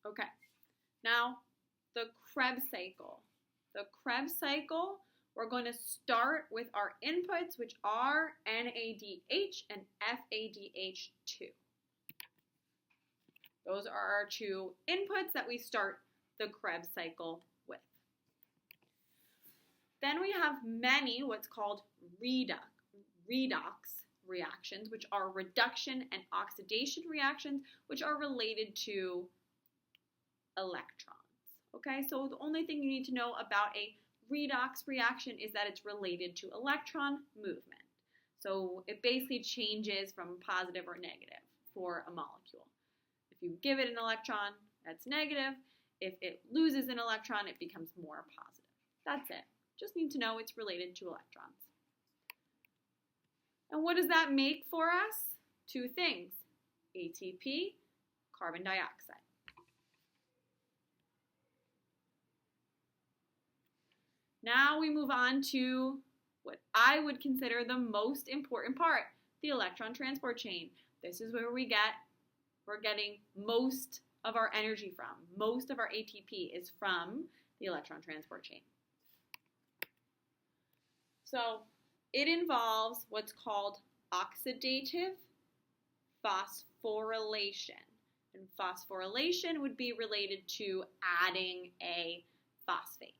Okay, now the Krebs cycle. The Krebs cycle, we're going to start with our inputs, which are NADH and FADH2. Those are our two inputs that we start the Krebs cycle with. Then we have many what's called redox reactions, which are reduction and oxidation reactions, which are related to electrons. Okay, so the only thing you need to know about a redox reaction is that it's related to electron movement. So it basically changes from positive or negative for a molecule. If you give it an electron, that's negative. If it loses an electron, it becomes more positive. That's it. Just need to know it's related to electrons. And what does that make for us? Two things, ATP, carbon dioxide. Now we move on to what I would consider the most important part, the electron transport chain. This is where we're getting most of our energy from. Most of our ATP is from the electron transport chain. So it involves what's called oxidative phosphorylation. And phosphorylation would be related to adding a phosphate.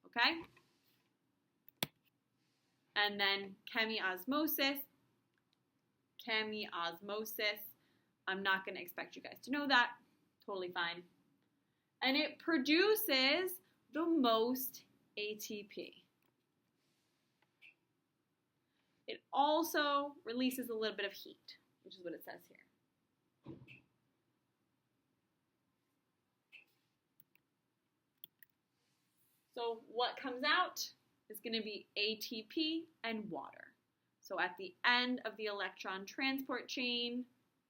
Okay? And then chemiosmosis. I'm not going to expect you guys to know that. Totally fine. And it produces the most ATP. It also releases a little bit of heat, which is what it says here. So what comes out is going to be ATP and water. So at the end of the electron transport chain,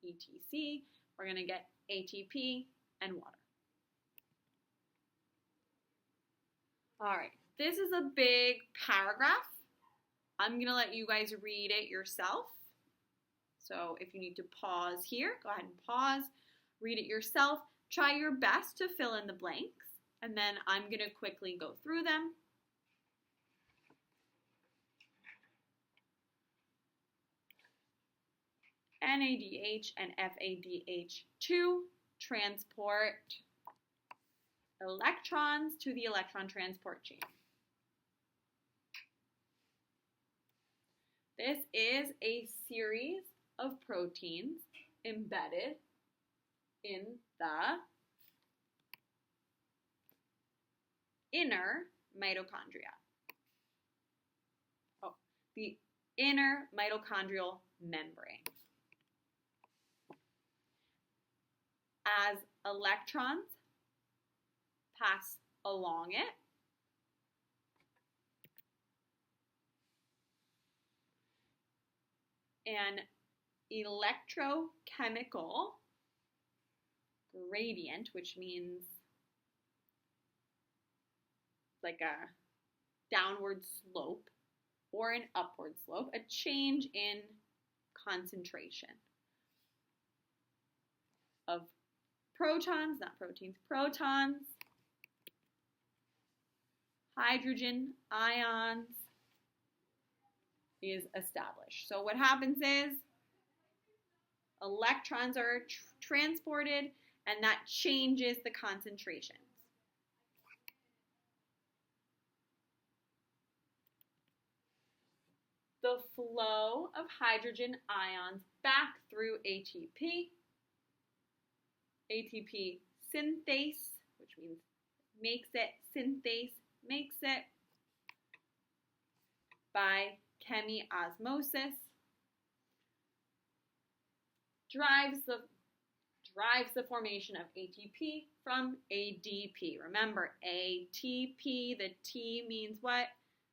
ETC, we're going to get ATP and water. All right, this is a big paragraph. I'm going to let you guys read it yourself. So if you need to pause here, go ahead and pause, read it yourself. Try your best to fill in the blanks, and then I'm going to quickly go through them. NADH and FADH2 transport electrons to the electron transport chain. This is a series of proteins embedded in the inner mitochondria. The inner mitochondrial membrane. As electrons pass along it, an electrochemical gradient, which means like a downward slope or an upward slope, a change in concentration of protons, not proteins, protons, hydrogen ions is established. So what happens is electrons are transported, and that changes the concentrations. The flow of hydrogen ions back through ATP, ATP synthase, which means makes it, synthase makes it, by chemiosmosis, drives the formation of ATP from ADP. Remember, ATP, the T means what?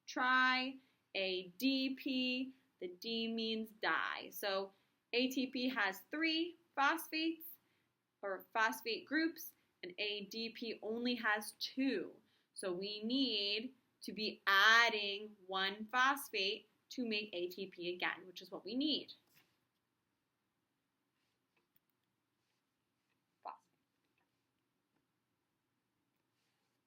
Tri. ADP, the D means di. So ATP has 3 phosphates or phosphate groups, and ADP only has 2. So we need to be adding 1 phosphate to make ATP again, which is what we need.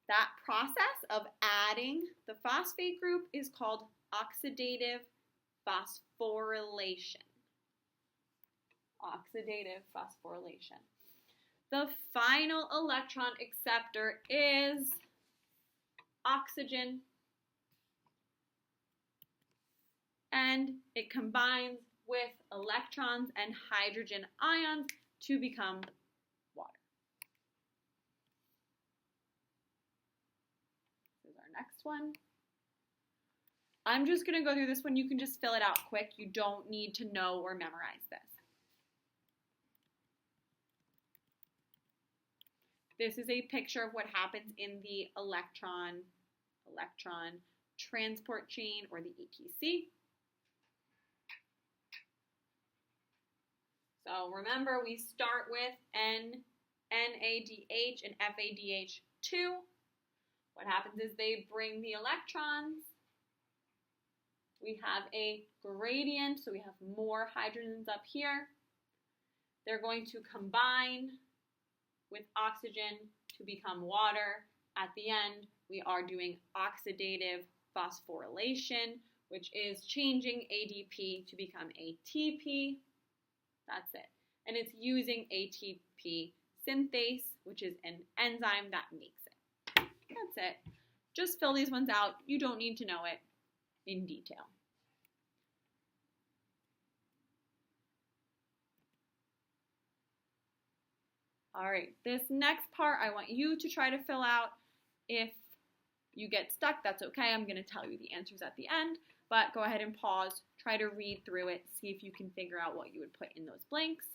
That process of adding the phosphate group is called oxidative phosphorylation. Oxidative phosphorylation. The final electron acceptor is oxygen, and it combines with electrons and hydrogen ions to become water. This is our next one. I'm just going to go through this one. You can just fill it out quick. You don't need to know or memorize this. This is a picture of what happens in the electron transport chain, or the ETC. So remember, we start with NADH and FADH2. What happens is they bring the electrons. We have a gradient, so we have more hydrogens up here. They're going to combine with oxygen to become water. At the end, we are doing oxidative phosphorylation, which is changing ADP to become ATP. That's it. And it's using ATP synthase, which is an enzyme that makes it. That's it. Just fill these ones out. You don't need to know it in detail. All right, this next part I want you to try to fill out. If you get stuck, that's okay. I'm going to tell you the answers at the end, but go ahead and pause, try to read through it, see if you can figure out what you would put in those blanks.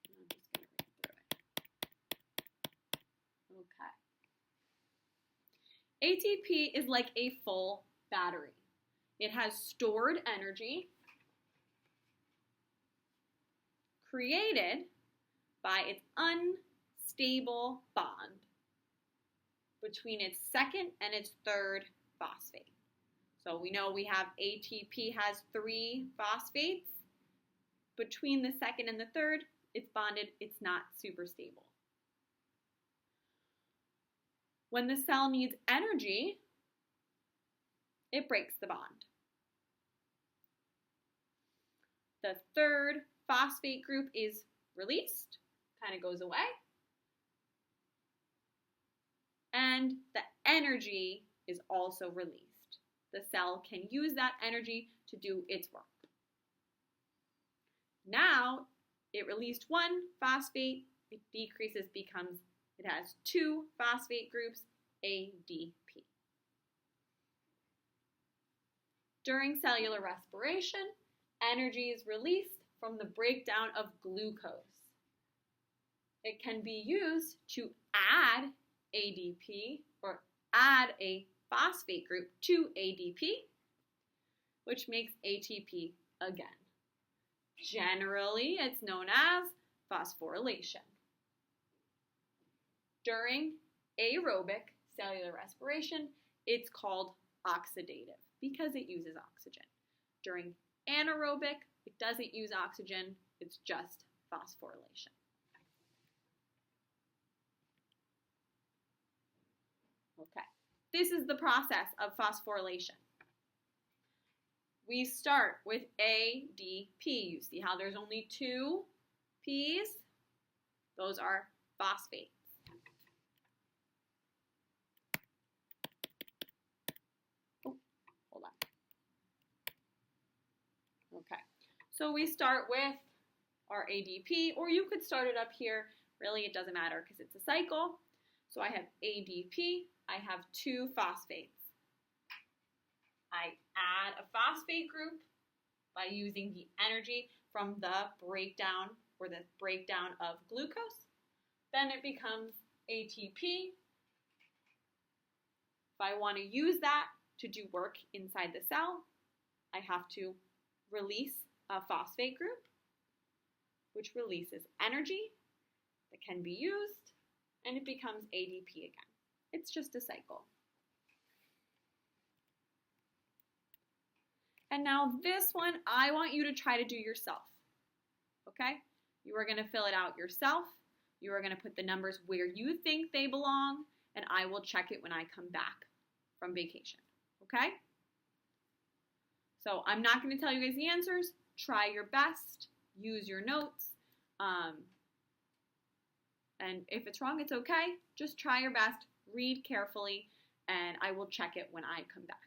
I'm just going to read through it. Okay. ATP is like a full battery. It has stored energy created by its unstable bond between its second and its third phosphate. So we know we have ATP has 3 phosphates. Between the second and the third, it's bonded, it's not super stable. When the cell needs energy, it breaks the bond. The third phosphate group is released, kind of goes away. And the energy is also released. The cell can use that energy to do its work. Now, it released 1 phosphate, it decreases, it has 2 phosphate groups, ADP. During cellular respiration, energy is released from the breakdown of glucose. It can be used to add ADP or add a phosphate group to ADP, which makes ATP again. Generally, it's known as phosphorylation. During aerobic cellular respiration, it's called oxidative because it uses oxygen. During anaerobic, it doesn't use oxygen, it's just phosphorylation. Okay, this is the process of phosphorylation. We start with ADP. You see how there's only 2 P's? Those are phosphates. Oh, hold on. Okay, so we start with our ADP, or you could start it up here. Really, it doesn't matter because it's a cycle. So I have ADP, I have 2 phosphates. I add a phosphate group by using the energy from the breakdown of glucose. Then it becomes ATP. If I want to use that to do work inside the cell, I have to release a phosphate group, which releases energy that can be used, and it becomes ADP again. It's just a cycle. And now this one, I want you to try to do yourself, okay? You are going to fill it out yourself. You are going to put the numbers where you think they belong, and I will check it when I come back from vacation. Okay? So I'm not going to tell you guys the answers. Try your best. Use your notes. And if it's wrong, it's okay. Just try your best. Read carefully, and I will check it when I come back.